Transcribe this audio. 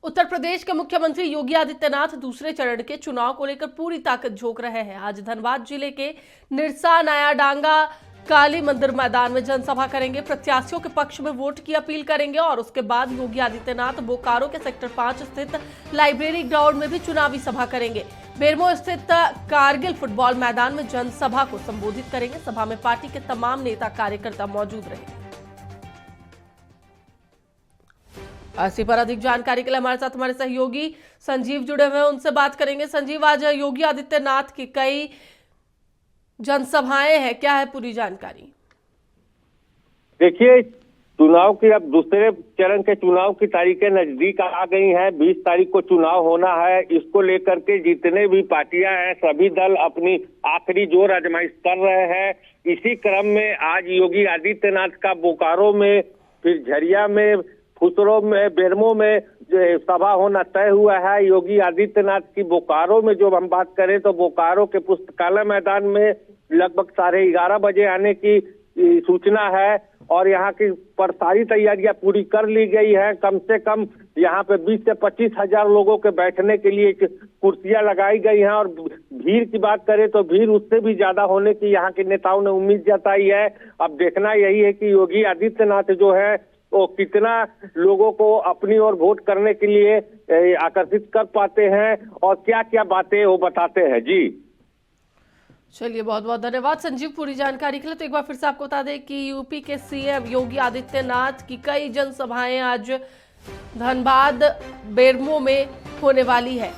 उत्तर प्रदेश के मुख्यमंत्री योगी आदित्यनाथ दूसरे चरण के चुनाव को लेकर पूरी ताकत झोंक रहे हैं। आज धनबाद जिले के निरसा, नया डांगा, काली मंदिर मैदान में जनसभा करेंगे। प्रत्याशियों के पक्ष में वोट की अपील करेंगे और उसके बाद योगी आदित्यनाथ बोकारो के सेक्टर 5 स्थित लाइब्रेरी ग्राउंड में भी चुनावी सभा करेंगे। बेरमो स्थित कारगिल फुटबॉल मैदान में जनसभा को संबोधित करेंगे। सभा में पार्टी के तमाम नेता कार्यकर्ता मौजूद रहेंगे। इसी पर अधिक जानकारी के लिए हमारे साथ हमारे सहयोगी संजीव जुड़े हुए हैं, उनसे बात करेंगे। संजीव, आज योगी आदित्यनाथ की कई जनसभाएं हैं, क्या है पूरी जानकारी? देखिए, चुनाव की अब दूसरे चरण के चुनाव की तारीखें नजदीक आ गई हैं। 20 तारीख को चुनाव होना है। इसको लेकर के जितने भी पार्टियां हैं, सभी दल अपनी आखिरी जोर आजमाइश कर रहे हैं। इसी क्रम में आज योगी आदित्यनाथ का बोकारो में, फिर झरिया में, फुसरो में, बेरमो में सभा होना तय हुआ है। योगी आदित्यनाथ की बोकारो में जो हम बात करें तो बोकारो के पुस्तकालय मैदान में लगभग 11:30 बजे आने की सूचना है और यहाँ की पर सारी तैयारियां पूरी कर ली गई है। कम से कम यहाँ पे 20 से 25 हजार लोगों के बैठने के लिए कुर्सियां लगाई गई हैं और भीड़ की बात करें तो भीड़ उससे भी ज्यादा होने की यहाँ के नेताओं ने उम्मीद जताई है। अब देखना यही है कि योगी आदित्यनाथ जो है वो कितना लोगों को अपनी ओर वोट करने के लिए आकर्षित कर पाते हैं और क्या क्या बातें वो बताते हैं। जी चलिए, बहुत बहुत धन्यवाद संजीव पूरी जानकारी के लिए। तो एक बार फिर से आपको बता दें कि यूपी के सीएम योगी आदित्यनाथ की कई जनसभाएं आज धनबाद, बेरमो में होने वाली है।